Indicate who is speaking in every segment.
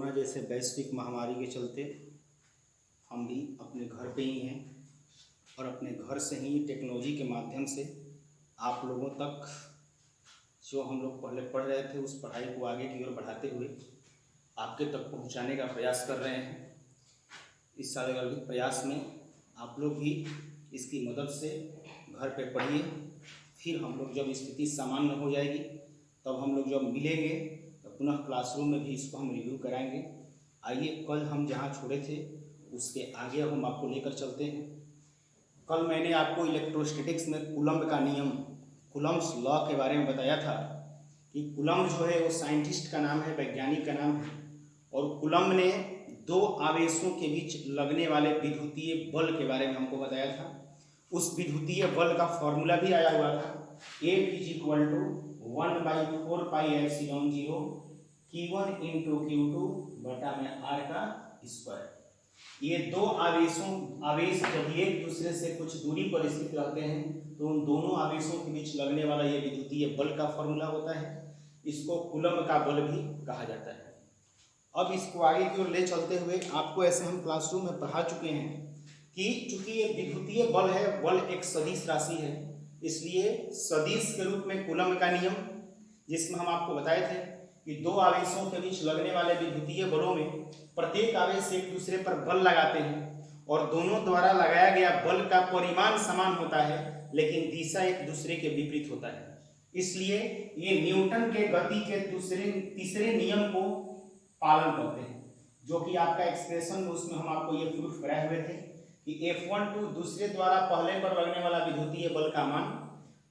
Speaker 1: Corona जैसे वैश्विक महामारी के चलते हम भी अपने घर पे ही हैं और अपने घर से ही टेक्नोलॉजी के माध्यम से आप लोगों तक जो हम लोग पहले पढ़ रहे थे उस पढ़ाई को आगे की ओर बढ़ाते हुए आपके तक पहुंचाने का प्रयास कर रहे हैं। इस सार्वजनिक प्रयास में आप लोग भी इसकी मदद से घर पे पढ़िए। फिर हम लोग जब स्थिति सामान्य हो जाएगी तब हम लोग जब मिलेंगे तो पुनः क्लासरूम में भी इसको हम रिव्यू कराएंगे। आइए कल हम जहाँ छोड़े थे उसके आगे हम आपको लेकर चलते हैं। कल मैंने आपको इलेक्ट्रोस्टैटिक्स में कूलम्ब का नियम, कूलम्ब्स लॉ के बारे में बताया था कि कूलम्ब जो है वो साइंटिस्ट का नाम है, वैज्ञानिक का नाम है। और कूलम्ब ने दो आवेशों के बीच लगने वाले विद्युतीय बल के बारे में हमको बताया था। उस विद्युतीय बल का फॉर्मूला भी आया हुआ था, F = 1/4πε0 Q1 × Q2 बटा में R का स्क्वायर। ये दो आवेश जब एक दूसरे से कुछ दूरी पर स्थित रहते हैं तो उन दोनों आवेशों के बीच लगने वाला ये विद्युतीय बल का फॉर्मूला होता है। इसको कूलम्ब का बल भी कहा जाता है। अब इसको आगे की ओर ले चलते हुए आपको ऐसे हम क्लासरूम में पढ़ा चुके हैं कि चूंकि ये विद्युतीय बल है, बल एक सदिश राशि है, इसलिए सदिश के रूप में कूलम्ब का नियम, जिसमें हम आपको बताए थे कि दो आवेशों के बीच लगने वाले विद्युतीय बलों में प्रत्येक आवेश एक दूसरे पर बल लगाते हैं और दोनों द्वारा लगाया गया बल का परिमाण समान होता है लेकिन दिशा एक दूसरे के विपरीत होता है। इसलिए ये न्यूटन के गति के तीसरे नियम को पालन करते हैं, जो कि आपका एक्सप्रेशन में उसमें हम आपको ये प्रूफ कराए हुए थे कि F12 दूसरे द्वारा पहले पर लगने वाला विद्युतीय बल का मान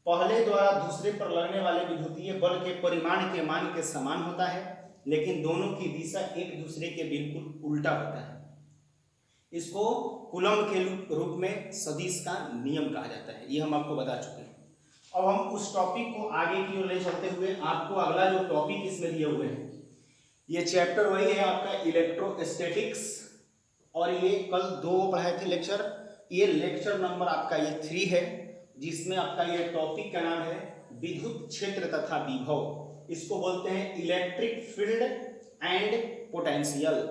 Speaker 1: पहले द्वारा दूसरे पर लगने वाले विद्युतीय बल के परिमाण के मान के समान होता है, लेकिन दोनों की दिशा एक दूसरे के बिल्कुल उल्टा होता है। इसको कूलम्ब के रूप में सदिश का नियम कहा जाता है। ये हम आपको बता चुके हैं। अब हम उस टॉपिक को आगे की ओर ले चलते हुए आपको अगला जो टॉपिक इसमें दिए हुए हैं, ये चैप्टर वही है आपका इलेक्ट्रोस्टैटिक्स, और ये कल 2 पढ़ाए थे लेक्चर। ये लेक्चर नंबर आपका ये 3 है, जिसमें आपका ये टॉपिक का नाम है विद्युत क्षेत्र तथा विभव। इसको बोलते हैं इलेक्ट्रिक फील्ड एंड पोटेंशियल।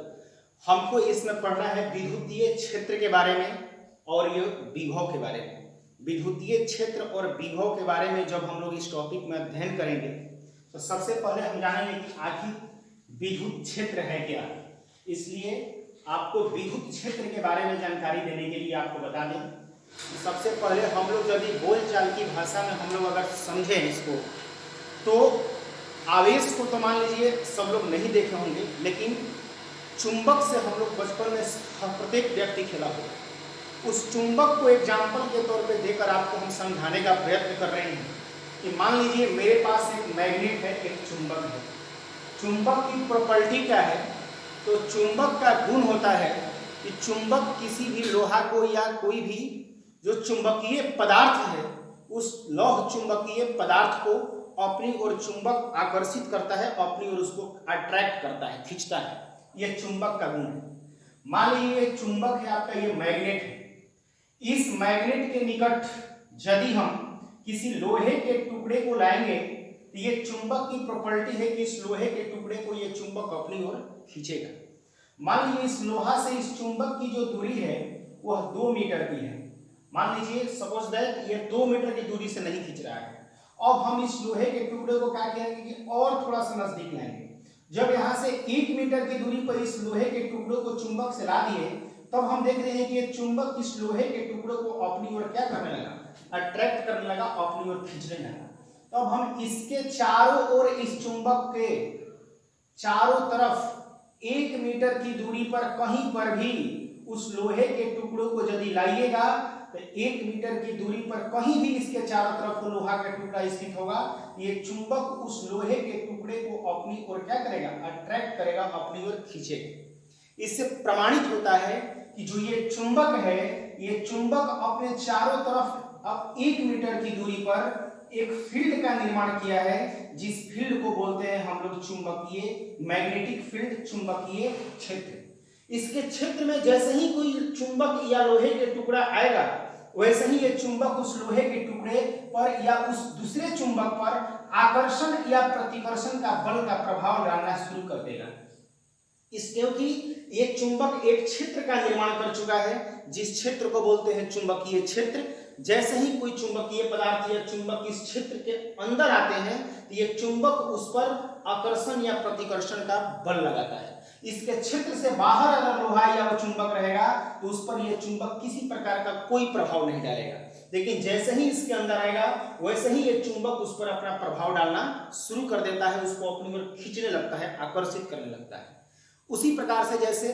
Speaker 1: हमको इसमें पढ़ना है विद्युतीय क्षेत्र के बारे में और ये विभव के बारे में। विद्युतीय क्षेत्र और विभव के बारे में जब हम लोग इस टॉपिक में अध्ययन करेंगे तो सबसे पहले हम जानेंगे कि आखिर विद्युत क्षेत्र है क्या। इसलिए आपको विद्युत क्षेत्र के बारे में जानकारी देने के लिए आपको बता दें, सबसे पहले हम लोग यदि बोलचाल की भाषा में हम लोग अगर समझें इसको, तो आवेश को तो मान लीजिए सब लोग नहीं देखे होंगे, लेकिन चुंबक से हम लोग बचपन में प्रत्येक व्यक्ति खेला होगा। उस चुंबक को एग्जाम्पल के तौर पे देकर आपको हम समझाने का प्रयत्न कर रहे हैं कि मान लीजिए मेरे पास एक मैग्नेट है, एक चुंबक है। चुंबक की प्रॉपर्टी क्या है? तो चुंबक का गुण होता है कि चुंबक किसी भी लोहा को या कोई भी जो चुंबकीय पदार्थ है उस लौह चुंबकीय पदार्थ को अपनी ओर चुंबक आकर्षित करता है, अपनी ओर उसको अट्रैक्ट करता है, खींचता है। यह चुंबक का गुण है। मान लीजिए चुंबक है आपका, ये मैग्नेट है। इस मैग्नेट के निकट यदि हम किसी लोहे के टुकड़े को लाएंगे तो ये चुंबक की प्रॉपर्टी है कि इस लोहे के टुकड़े को ये चुंबक अपनी ओर खींचेगा। मान लीजिए इस लोहा से इस चुंबक की जो दूरी है वह 2 मीटर की है। मान लीजिए सपोज दैट ये 2 मीटर की दूरी से नहीं खींच रहा है। अब हम इस लोहे के टुकड़े को क्या करेंगे कि और थोड़ा सा नजदीक लाएंगे। जब यहाँ से 1 मीटर की दूरी पर इस लोहे के टुकड़े को चुंबक से ला दिए, तब हम देख रहे हैं कि ये चुंबक इस लोहे के टुकड़े को अपनी ओर क्या करने लगा? अट्रैक्ट करने लगा, अपनी ओर खींचने लगा। तब हम इसके चारों ओर इस चुंबक के चारों तरफ 1 मीटर की दूरी पर कहीं पर भी उस लोहे के टुकड़ों को यदि लाइएगा तो 1 मीटर की दूरी पर कहीं भी इसके चारों तरफ लोहा का टुकड़ा स्थित होगा। ये चुंबक उस लोहे के टुकड़े को अपनी ओर क्या करेगा? अट्रैक्ट करेगा, अपनी ओर खींचेगा। इससे प्रमाणित होता है कि जो ये चुंबक है, ये चुंबक अपने चारों तरफ अब 1 मीटर की दूरी पर एक फील्ड का निर्माण किया है, जिस फील्ड को बोलते हैं हम लोग चुंबकीय मैग्नेटिक फील्ड, चुंबकीय क्षेत्र। इसके क्षेत्र में जैसे ही कोई चुंबक या लोहे के टुकड़ा आएगा, वैसे ही ये चुंबक उस लोहे के टुकड़े पर या उस दूसरे चुंबक पर आकर्षण या प्रतिकर्षण का बल का प्रभाव डालना शुरू कर देगा। इस क्योंकि ये चुंबक एक क्षेत्र का निर्माण कर चुका है, जिस क्षेत्र को बोलते हैं चुंबकीय क्षेत्र। जैसे ही कोई चुंबकीय पदार्थ या चुंबक इस क्षेत्र के अंदर आते हैं तो ये चुंबक उस पर आकर्षण या प्रतिकर्षण का बल लगाता है। इसके क्षेत्र से बाहर अगर लोहा या वो चुंबक रहेगा तो उस पर यह चुंबक किसी प्रकार का कोई प्रभाव नहीं डालेगा, लेकिन जैसे ही इसके अंदर आएगा वैसे ही ये चुंबक उस पर अपना प्रभाव डालना शुरू कर देता है, उसको अपनी ओर खींचने लगता है, आकर्षित करने लगता है। उसी प्रकार से जैसे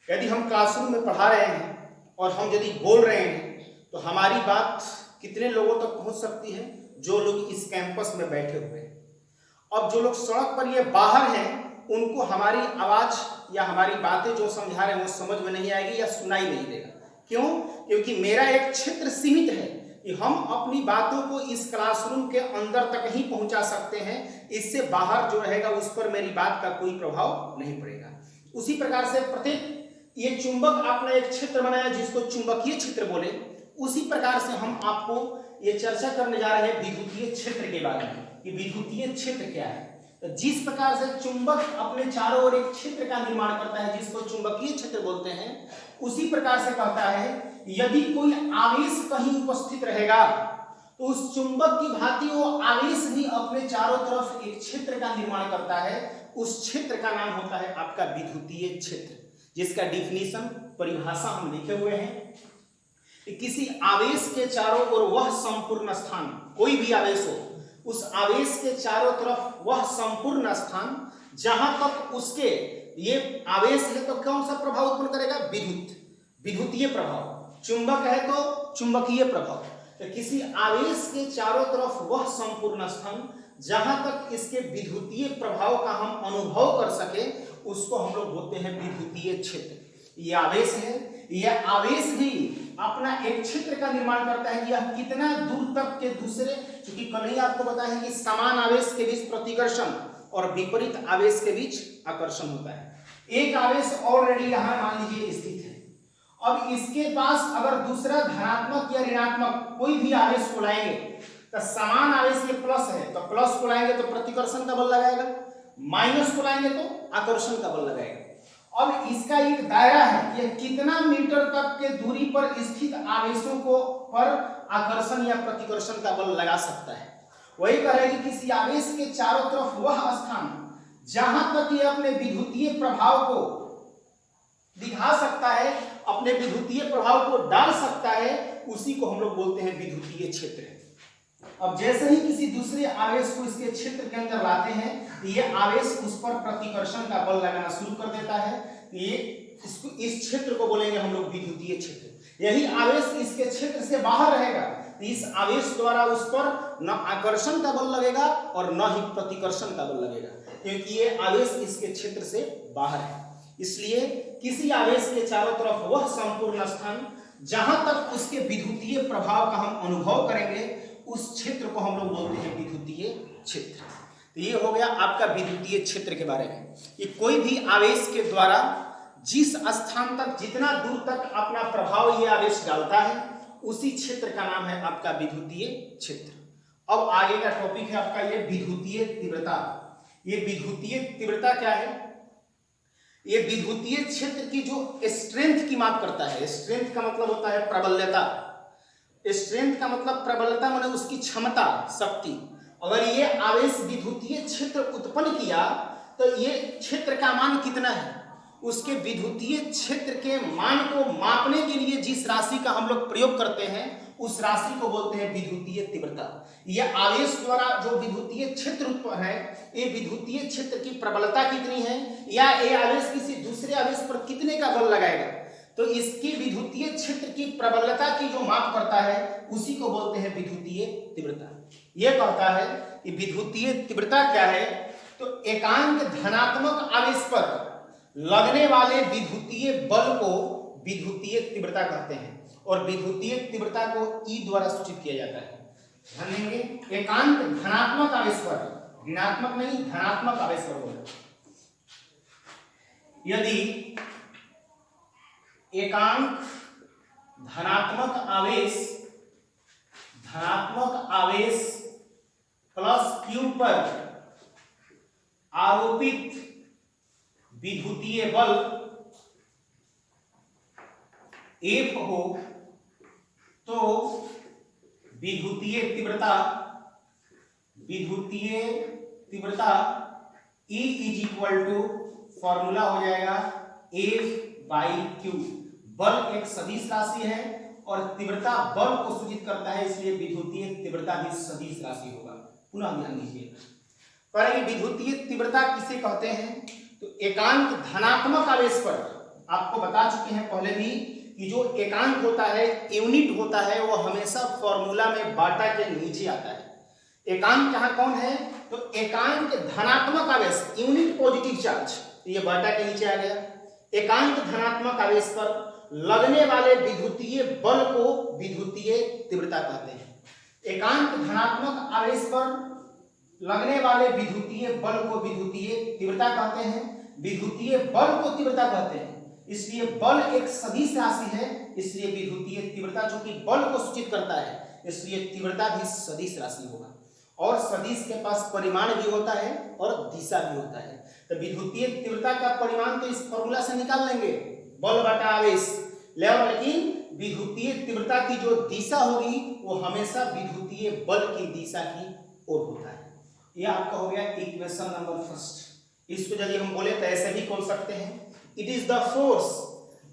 Speaker 1: यदि हम क्लासरूम में पढ़ा रहे हैं और हम यदि बोल रहे हैं तो हमारी बात कितने लोगों तक पहुंच सकती है? जो लोग इस कैंपस में बैठे हुए हैं। अब जो लोग सड़क पर ये बाहर हैं उनको हमारी आवाज या हमारी बातें जो समझा रहे हैं वो समझ में नहीं आएगी या सुनाई नहीं देगा। क्यों? क्योंकि मेरा एक क्षेत्र सीमित है कि हम अपनी बातों को इस क्लासरूम के अंदर तक ही पहुंचा सकते हैं, इससे बाहर जो रहेगा उस पर मेरी बात का कोई प्रभाव नहीं पड़ेगा। उसी प्रकार से प्रत्येक ये चुंबक आपने एक क्षेत्र बनाया जिसको चुंबकीय क्षेत्र बोले, उसी प्रकार से हम आपको ये चर्चा करने जा रहे हैं विद्युतीय क्षेत्र के बारे में कि विद्युतीय क्षेत्र क्या है। तो जिस प्रकार से चुंबक अपने चारों ओर एक क्षेत्र का निर्माण करता है जिसको चुंबकीय क्षेत्र बोलते हैं, उसी प्रकार से कहता है यदि कोई आवेश कहीं उपस्थित रहेगा तो उस चुंबक की भांति वो आवेश भी अपने चारों तरफ एक क्षेत्र का निर्माण करता है। उस क्षेत्र का नाम होता है आपका विद्युतीय क्षेत्र, जिसका डिफिनीशन परिभाषा हम लिखे हुए हैं कि किसी आवेश के चारों ओर वह संपूर्ण स्थान, कोई भी आवेश हो, उस आवेश के चारों तरफ वह संपूर्ण स्थान जहां तक उसके ये आवेश है तो कौन सा प्रभाव उत्पन्न करेगा? विद्युतीय प्रभाव। चुंबक है तो चुंबकीय प्रभाव। तो किसी आवेश के चारों तरफ वह संपूर्ण स्थान जहां तक इसके विद्युतीय प्रभाव का हम अनुभव कर सके उसको हम लोग बोलते हैं विद्युतीय क्षेत्र। ये आवेश है, यह आवेश भी अपना एक क्षेत्र का निर्माण करता है कि यह कितना दूर तक के दूसरे, क्योंकि कल ही आपको बताया कि समान आवेश के बीच प्रतिकर्षण और विपरीत आवेश के बीच आकर्षण होता है। एक आवेश ऑलरेडी यहां मान लीजिए स्थित है, अब इसके पास अगर दूसरा धनात्मक या ऋणात्मक कोई भी आवेश को लाएंगे तो समान आवेश ये प्लस है तो प्लस को लाएंगे तो प्रतिकर्षण का बल लगाएगा, माइनस को लाएंगे तो आकर्षण का बल लगाएगा। अब इसका एक दायरा है, यह कितना मीटर तक के दूरी पर स्थित आवेशों को पर आकर्षण या प्रतिकर्षण का बल लगा सकता है। वही कहेगी किसी आवेश के चारों तरफ वह स्थान जहां तक ये अपने विद्युतीय प्रभाव को दिखा सकता है, अपने विद्युतीय प्रभाव को डाल सकता है, उसी को हम लोग बोलते हैं विद्युतीय क्षेत्र। अब जैसे ही किसी दूसरे आवेश को इसके क्षेत्र के अंदर लाते हैं तो ये आवेश उस पर प्रतिकर्षण का बल लगाना शुरू कर देता है। ये इस क्षेत्र को बोलेंगे हम लोग विद्युतीय क्षेत्र। यही आवेश इसके क्षेत्र से बाहर रहेगा तो इस आवेश द्वारा उस पर न आकर्षण का बल लगेगा और न ही प्रतिकर्षण का बल लगेगा, क्योंकि ये आवेश इसके क्षेत्र से बाहर है। इसलिए किसी आवेश के चारों तरफ वह संपूर्ण स्थान जहां तक उसके विद्युतीय प्रभाव का हम अनुभव करेंगे उस क्षेत्र को हम लोग बोलते हैं विद्युतीय क्षेत्र। तो ये हो गया आपका विद्युतीय क्षेत्र के बारे में कि कोई भी आवेश के द्वारा जिस स्थान तक जितना दूर तक अपना प्रभाव ये आवेश डालता है उसी क्षेत्र का नाम है आपका विद्युतीय क्षेत्र। अब आगे का टॉपिक है आपका ये विद्युतीय तीव्रता। ये विद्युतीय तीव्रता क्या है? ये विद्युतीय क्षेत्र की जो स्ट्रेंथ की माप करता है। स्ट्रेंथ का मतलब होता है प्रबलता। स्ट्रेंथ का मतलब प्रबलता माने उसकी क्षमता, शक्ति। अगर ये आवेश विद्युतीय क्षेत्र उत्पन्न किया तो ये क्षेत्र का मान कितना है, उसके विद्युतीय क्षेत्र के मान को मापने के लिए जिस राशि का हम लोग प्रयोग करते हैं उस राशि को बोलते हैं विद्युतीय तीव्रता। यह आवेश द्वारा जो विद्युतीय क्षेत्र उत्पन्न है, ये विद्युतीय क्षेत्र की प्रबलता कितनी है या ये आवेश किसी दूसरे आवेश पर कितने का बल लगाएगा, तो इसकी विद्युतीय क्षेत्र की प्रबलता की जो माप करता है उसी को बोलते हैं विद्युतीय तीव्रता। यह कहता है कि विद्युतीय तीव्रता क्या है, तो एकांक धनात्मक आवेश पर लगने वाले विद्युतीय बल को विद्युतीय तीव्रता कहते हैं और विद्युतीय तीव्रता को ई द्वारा सूचित किया जाता है। ध्यान देंगे, एकांक धनात्मक आवेश पर, ऋणात्मक नहीं धनात्मक आवेश पर बोला। यदि एकांक धनात्मक आवेश प्लस q पर आरोपित विद्युतीय बल F हो तो विद्युतीय तीव्रता E is equal to formula हो जाएगा F/q। बल एक सदिश राशि है और तीव्रता बल को सूचित करता है, इसलिए विद्युतीय तीव्रता भी सदिश राशि होगा। पुनः ध्यान दीजिए, पर विद्युतीय तीव्रता किसे कहते हैं? तो एकांक धनात्मक आवेश पर आपको बता चुके हैं पहले भी कि जो एकांक होता है, यूनिट होता है, वो हमेशा फॉर्मूला में बाटा के नीचे आता है। एकांक यहाँ कौन है? तो एकांक धनात्मक आवेश, यूनिट पॉजिटिव चार्ज, ये बाटा के नीचे आ गया। एकांक धनात्मक आवेश पर लगने वाले विद्युतीय बल को विद्युतीय तीव्रता कहते हैं। एकांक धनात्मक आवेश पर लगने वाले विद्युतीय बल को विद्युतीय तीव्रता कहते हैं। विद्युतीय बल को तीव्रता कहते हैं, इसलिए बल एक सदिश राशि है, इसलिए विद्युतीय तीव्रता जो कि बल को सूचित करता है, इसलिए तीव्रता भी सदिश राशि होगा। और सदिश के पास परिमाण भी होता है और दिशा भी होता है। तो विद्युतीय तीव्रता का परिमाण तो इस फॉर्मूला से निकाल लेंगे, बल बटा आवेश, लेकिन विद्युतीय तीव्रता की जो दिशा होगी वो हमेशा विद्युतीय बल की दिशा की ओर होता है। ये आपका हो गया इक्वेशन नंबर फर्स्ट। इसको यदि हम बोले तो ऐसे भी बोल सकते हैं, it is the force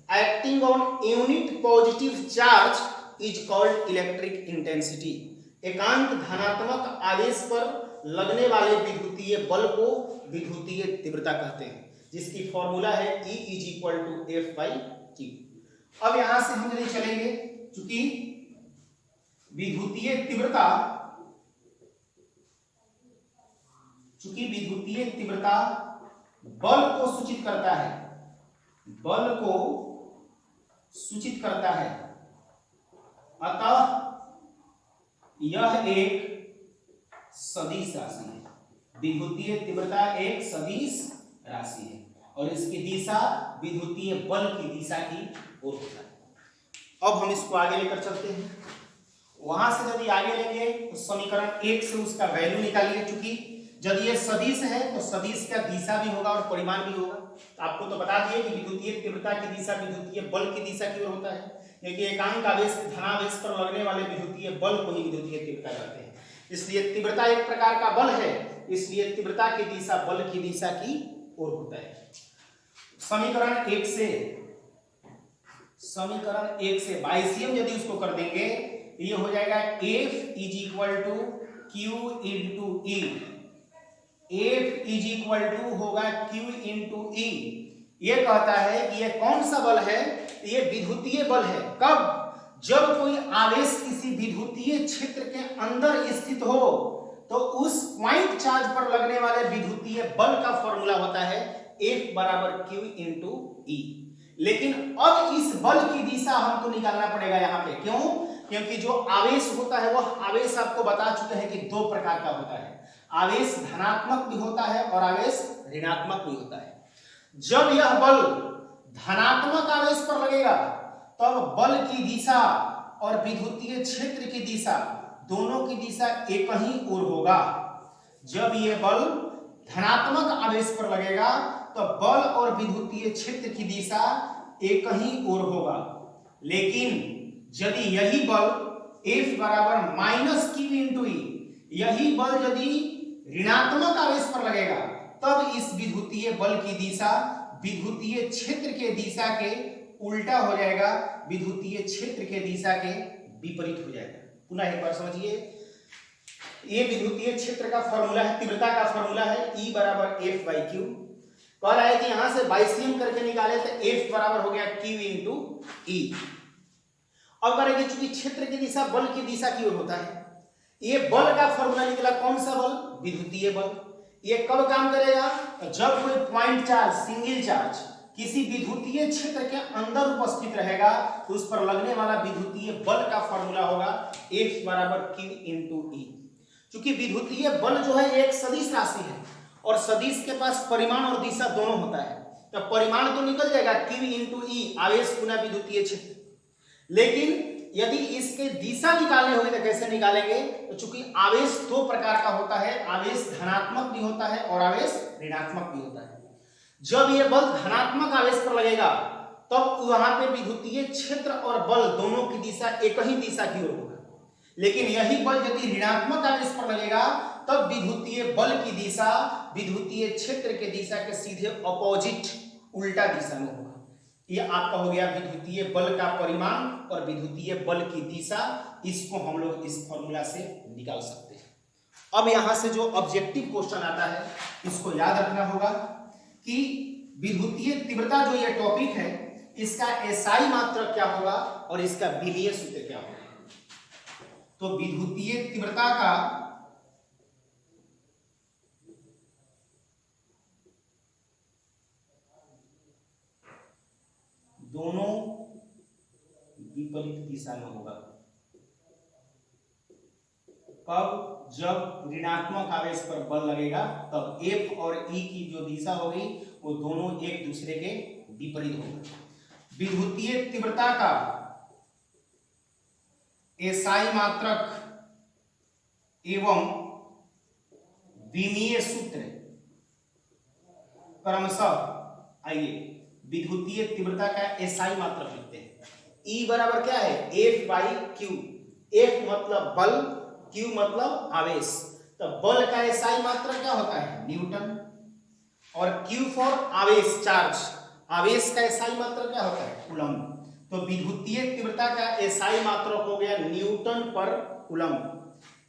Speaker 1: acting on unit positive charge is called electric intensity. एकांक धनात्मक आवेश पर लगने वाले विद्युतीय बल को विद्युतीय तीव्रता कहते हैं, जिसकी फॉर्मूला है E is equal to F/q। अब यहां से हम यदि चलेंगे, चूंकि विद्युतीय तीव्रता बल को सूचित करता है, बल को सूचित करता है, अतः यह एक सदिश राशि है। विद्युतीय तीव्रता एक सदिश राशि है और इसकी दिशा विद्युतीय बल की दिशा की ओर होता है। अब हम इसको आगे लेकर चलते हैं। वहां से यदि आगे लेंगे तो समीकरण 1 से उसका वैल्यू निकालिए। चूंकि जब ये सदिश है तो सदिश का दिशा भी होगा और परिमाण भी होगा। तो आपको तो बता दिए कि विद्युतीय तीव्रता की दिशा विद्युतीय बल की दिशा की ओर होता है, क्योंकि एकांक आवेश धनावेश पर लगने वाले विद्युतीय बल को ही विद्युतीय तीव्रता कहते हैं। इसलिए तीव्रता एक प्रकार का बल है, इसलिए तीव्रता की दिशा बल की दिशा की ओर होता है। समीकरण 1 से बाइसियम यदि उसको कर देंगे, ये हो जाएगा F is equal to Q into E। F is equal to होगा Q इंटू E। ये कहता है कि ये कौन सा बल है? ये विद्युतीय बल है। कब? जब कोई आवेश किसी विद्युतीय क्षेत्र के अंदर स्थित हो तो उस पॉइंट चार्ज पर लगने वाले विद्युतीय बल का फॉर्मूला होता है F बराबर Q इंटू E। लेकिन अब इस बल की दिशा हमको निकालना पड़ेगा यहाँ पे। क्यों? क्योंकि जो आवेश होता है वह आवेश आपको बता चुके हैं कि दो प्रकार का होता है, आवेश धनात्मक भी होता है और आवेश ऋणात्मक भी होता है। जब यह बल धनात्मक आवेश पर लगेगा तब बल की दिशा और विद्युतीय क्षेत्र की दिशा दोनों की दिशा एक ही ओर होगा। जब यह बल धनात्मक आवेश पर लगेगा तो बल और विद्युतीय क्षेत्र की दिशा एक ही ओर होगा। लेकिन यदि यही बल F बराबर माइनस Q इंटू E, यही बल यदि ऋणात्मक आवेश पर लगेगा तब इस विद्युतीय बल की दिशा विद्युतीय क्षेत्र के दिशा के उल्टा हो जाएगा, विद्युतीय क्षेत्र के दिशा के विपरीत हो जाएगा। पुनः एक बार समझिए, ये विद्युतीय क्षेत्र का फॉर्मूला है, तीव्रता का फॉर्मूला है E बराबर F/q। कह रहा है कि यहां से बाइसियम करके निकाले तो F बराबर हो गया Q इंटू E। अब करेंगे, चूंकि क्षेत्र की दिशा बल की दिशा की ओर होता है, ये बल का फॉर्मूला निकला, कौन सा बल? विद्युतीय बल। ये कब काम करेगा? जब कोई पॉइंट चार्ज, सिंगल चार्ज किसी विद्युतीय क्षेत्र के अंदर उपस्थित रहेगा तो उस पर लगने वाला विद्युतीय बल का फॉर्मूला होगा F बराबर Q इंटू E। चूंकि विद्युतीय बल जो है एक सदिश राशि है और सदिश के पास परिमाण और दिशा दोनों होता है, तो परिमाण तो निकल जाएगा Q इंटू E, आवेश गुना विद्युतीय क्षेत्र। लेकिन यदि इसके दिशा निकालने होगी तो कैसे निकालेंगे? तो चूंकि आवेश दो प्रकार का होता है, आवेश धनात्मक भी होता है और आवेश ऋणात्मक भी होता है। जब ये बल धनात्मक आवेश पर लगेगा तब वहां पे विद्युतीय क्षेत्र और बल दोनों की दिशा एक ही दिशा की ओर होगा, लेकिन यही बल यदि ऋणात्मक आवेश पर लगेगा तब विद्युतीय बल की दिशा विद्युतीय क्षेत्र के दिशा के सीधे अपोजिट उल्टा दिशा में होगा। ये आपका हो गया विद्युतीय बल का परिमाण और विद्युतीय बल की दिशा। इसको हम लोग इस फॉर्मूला से निकाल सकते हैं। अब यहां से जो ऑब्जेक्टिव क्वेश्चन आता है इसको याद रखना होगा कि विद्युतीय तीव्रता जो ये टॉपिक है इसका एसआई मात्रक क्या होगा और इसका विमीय सूत्र क्या होगा। तो विद्युतीय तीव्रता का दोनों विपरीत दिशा में होगा। कब? जब ऋणात्मक आवेश पर बल लगेगा तब F और E की जो दिशा होगी वो दोनों एक दूसरे के विपरीत होगा। विद्युतीय तीव्रता का एसआई मात्रक एवं विमीय सूत्र क्रमशः, आइए विद्युतीय तीव्रता का एसआई मात्रक लिखते हैं। E बराबर क्या है? F by Q. F मतलब बल, Q मतलब आवेश। तो बल का एसआई मात्रक क्या होता है? न्यूटन। और Q फॉर आवेश, चार्ज। आवेश का एसआई मात्रक क्या होता है? कूलम्ब। तो विद्युतीय तीव्रता का एसआई मात्रक हो गया न्यूटन पर कूलम्ब।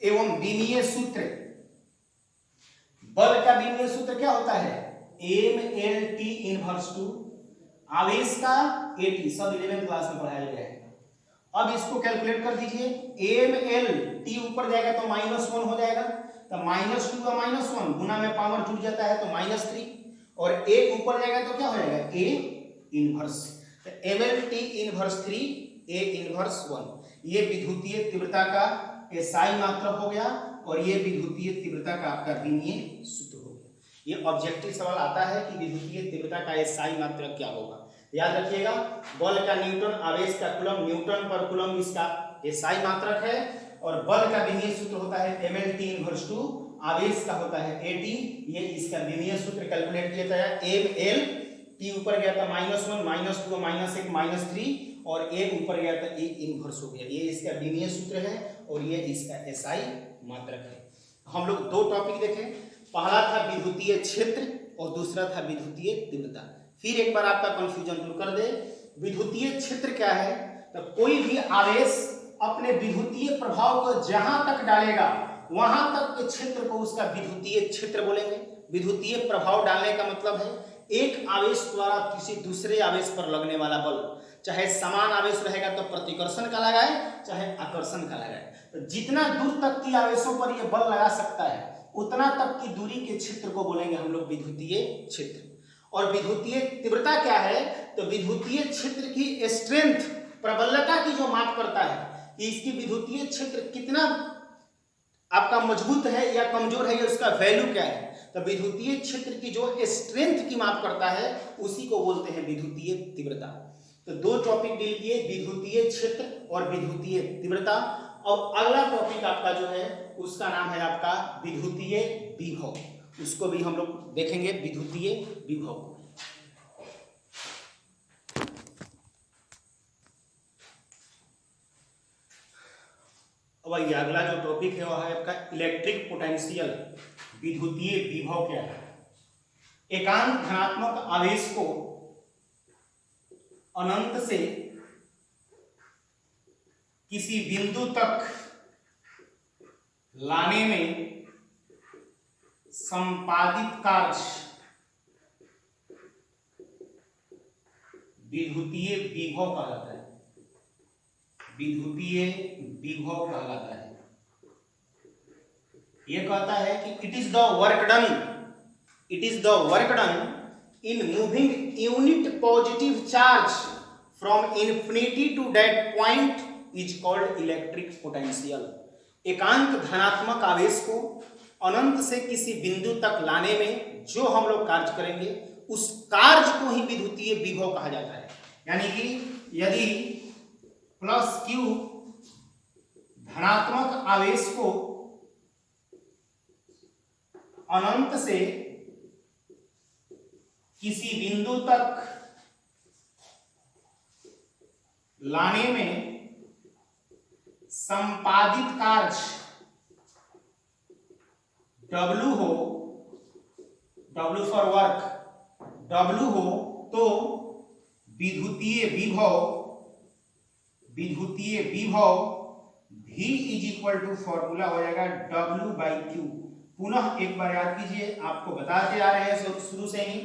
Speaker 1: एवं विमीय सूत्र, बल का विमीय सूत्र क्या होता है? mLT इनवर्स टू आवेश का AT, सब 11th क्लास में पढ़ाया गया है। अब इसको कैलकुलेट कर दीजिए। mLT ऊपर जाएगा तो -1 हो जाएगा, तो -2 का -1 गुना में पावर जुड़ जाता है तो -3, और A ऊपर जाएगा तो क्या हो जाएगा? A inverse. तो mLT इनवर्स 3, A इनवर्स 1। ये विद्युतीय तीव्रता का एसआई मात्रक हो गया और ये विद्युतीय तीव्रता का आपका विमीय सूत्र हो गया। ये ऑब्जेक्टिव सवाल आता है कि विद्युतीय तीव्रता का एसआई मात्रक क्या होगा। याद रखिएगा, बल का न्यूटन, आवेश का कूलम्ब, न्यूटन पर कूलम्ब इसका एसआई मात्रक है, और बल का विमीय सूत्र होता है mLT इनवर्स 2, आवेश का होता है AT। ये इसका विमीय सूत्र कैलकुलेट किया जाए, mLT ऊपर गया था -1, -2, -1, -3, और A ऊपर गया था A इनवर्स हो गया। ये इसका विमीय सूत्र है और ये इसका एसआई मात्रक है। हम लोग दो टॉपिक देखें, पहला था विद्युतीय क्षेत्र और दूसरा था विद्युतीय तीव्रता। फिर एक बार आपका कंफ्यूजन दूर कर दे, विद्युतीय क्षेत्र क्या है? तो कोई भी आवेश अपने विद्युतीय प्रभाव को जहां तक डालेगा वहां तक के क्षेत्र को उसका विद्युतीय क्षेत्र बोलेंगे। विद्युतीय प्रभाव डालने का मतलब है एक आवेश द्वारा किसी दूसरे आवेश पर लगने वाला बल, चाहे समान आवेश रहेगा तो प्रतिकर्षण का लगाए, चाहे आकर्षण का लगाए। तो जितना दूर तक की आवेशों पर यह बल लगा सकता है उतना तक की दूरी के क्षेत्र को बोलेंगे हम लोग विद्युतीय क्षेत्र। और विद्युतीय तीव्रता क्या है? तो विद्युतीय क्षेत्र की स्ट्रेंथ, प्रबलता की जो माप करता है कि इसकी विद्युतीय क्षेत्र कितना आपका मजबूत है या कमजोर है, उसका वैल्यू क्या है। तो विद्युतीय क्षेत्र की जो स्ट्रेंथ की माप करता है उसी को बोलते हैं विद्युतीय तीव्रता। तो दो टॉपिक डील किए, विद्युतीय क्षेत्र और विद्युतीय तीव्रता। और अगला टॉपिक आपका जो है उसका नाम है आपका विद्युतीय विभव, उसको भी हम लोग देखेंगे, विद्युतीय विभव। अब अगला जो टॉपिक है वह है आपका इलेक्ट्रिक पोटेंशियल, विद्युतीय विभव क्या है। एकांक धनात्मक आवेश को अनंत से किसी बिंदु तक लाने में संपादित कार्य विद्युतीय विभव कहलाता है। विद्युतीय विभव कहलाता है। यह कहता है कि it is the work done in moving unit positive charge from infinity to that point is called electric potential। एकांक धनात्मक आवेश को अनंत से किसी बिंदु तक लाने में जो हम लोग कार्य करेंगे उस कार्य को ही विद्युतीय विभव कहा जाता है। यानी कि यदि प्लस Q धनात्मक आवेश को अनंत से किसी बिंदु तक लाने में संपादित कार्य W हो, W फॉर वर्क, W हो तो विद्युतीय विभव V is equal to formula हो जाएगा W/Q। पुनः एक बार याद कीजिए, आपको बताते आ रहे हैं शुरू से ही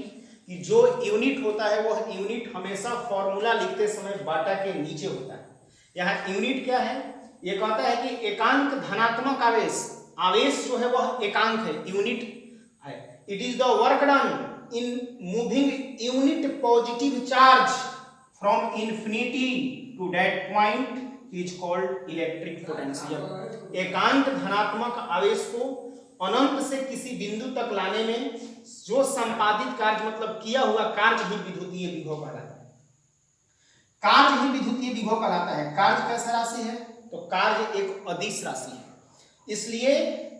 Speaker 1: कि जो यूनिट होता है वह यूनिट हमेशा फॉर्मूला लिखते समय बाटा के नीचे होता है। यहाँ यूनिट क्या है, ये कहता है कि एकांक धनात्मक आवेश जो है वह एकांक है, यूनिट है। It is the work done in moving unit positive charge from infinity to that point is called electric potential. एकांक धनात्मक आवेश को अनंत से किसी बिंदु तक लाने में जो संपादित कार्य मतलब किया हुआ कार्य ही विद्युतीय विभव कहलाता है। कार्य ही विद्युतीय विभव कहलाता है। कार्य कैसा राशि है, तो कार्य एक अदिश राशि है। इसलिए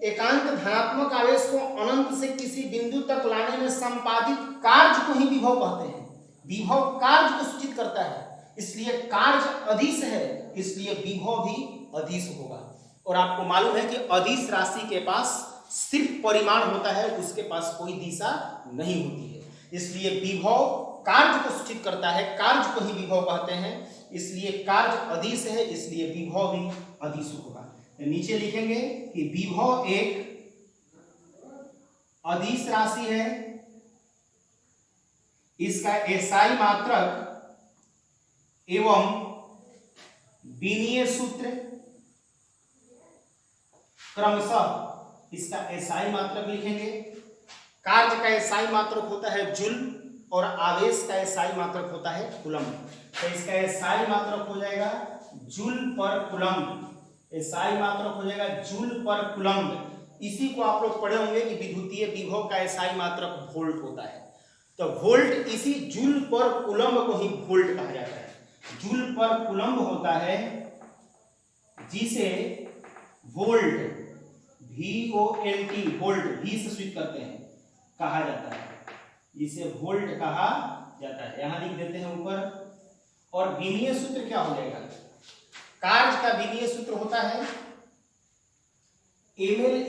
Speaker 1: एकांक धनात्मक आवेश को अनंत से किसी बिंदु तक लाने में संपादित कार्य को ही विभव कहते हैं। विभव कार्य को सूचित करता है, इसलिए कार्य अदिश है, इसलिए विभव भी अदिश होगा। और आपको मालूम है कि अदिश राशि के पास सिर्फ परिमाण होता है, उसके पास कोई दिशा नहीं होती है। इसलिए विभव कार्य को सूचित करता है, कार्य को ही विभव कहते हैं। इसलिए कार्य अदिश है, इसलिए विभव भी अदिश होगा। नीचे लिखेंगे कि विभव एक अदिश राशि है, इसका एसआई मात्रक एवं विनीय सूत्र क्रमशः, इसका एसआई मात्रक लिखेंगे। कार्य का एसआई मात्रक होता है जूल और आवेश का एसआई मात्रक होता है कूलम्ब। तो इसका एसआई मात्रक हो जाएगा जूल पर कूलम्ब, एसआई मात्रक हो जाएगा जूल पर कूलम्ब। इसी को आप लोग पढ़े होंगे कि विद्युतीय विभव का एसआई मात्रक वोल्ट होता है। तो वोल्ट इसी जूल पर कूलम्ब को ही वोल्ट कहा जाता है। जूल पर कूलम्ब होता है जिसे वोल्ट VOLT वोल्ट V से स्विच करते हैं कहा जाता है, जिसे वोल्ट कहा जाता है। यहां लिख देते हैं ऊपर। और विनीय सूत्र क्या हो जाएगा, कार्य का विनीय सूत्र होता है ml²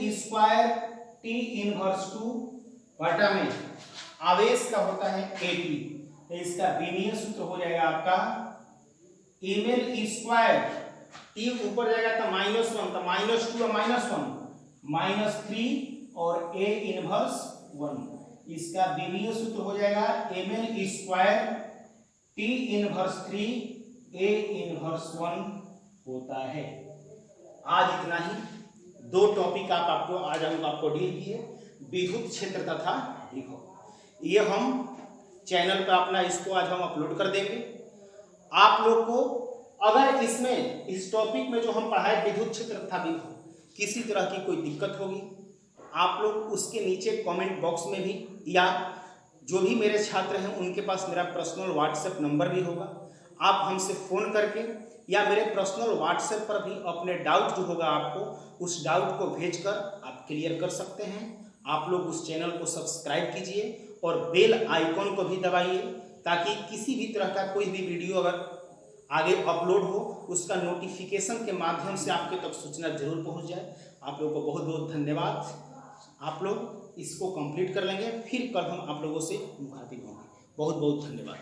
Speaker 1: T इनवर्स 2 बटा में आवेश का होता है AT। तो इसका विनीय सूत्र हो जाएगा आपका ml² T ऊपर जाएगा तो -1, तो -2 और -1 -3 और A इनवर्स 1। इसका विनीय सूत्र हो जाएगा ml² T inverse 3 A inverse 1 होता है। आज इतना ही। 2 टॉपिक आज हम आपको डील किए, विद्युत क्षेत्र तथा विभव। ये हम चैनल पे अपना इसको आज हम अपलोड कर देंगे। आप लोग को अगर इसमें इस टॉपिक में जो हम पढ़ाए विद्युत क्षेत्र तथा विभव किसी तरह की कोई दिक्कत होगी, आप लोग उसके नीचे कमेंट बॉक्स में भी, या जो भी मेरे छात्र हैं उनके पास मेरा पर्सनल व्हाट्सएप नंबर भी होगा, आप हमसे फ़ोन करके या मेरे पर्सनल व्हाट्सएप पर भी अपने डाउट जो होगा आपको उस डाउट को भेजकर आप क्लियर कर सकते हैं। आप लोग उस चैनल को सब्सक्राइब कीजिए और बेल आइकॉन को भी दबाइए, ताकि किसी भी तरह का कोई भी वीडियो अगर आगे अपलोड हो उसका नोटिफिकेशन के माध्यम से आपके तक सूचना जरूर पहुंच जाए। आप लोगों को बहुत बहुत धन्यवाद। आप लोग इसको कंप्लीट कर लेंगे, फिर कल हम आप लोगों से मुखातिब होंगे। बहुत बहुत धन्यवाद।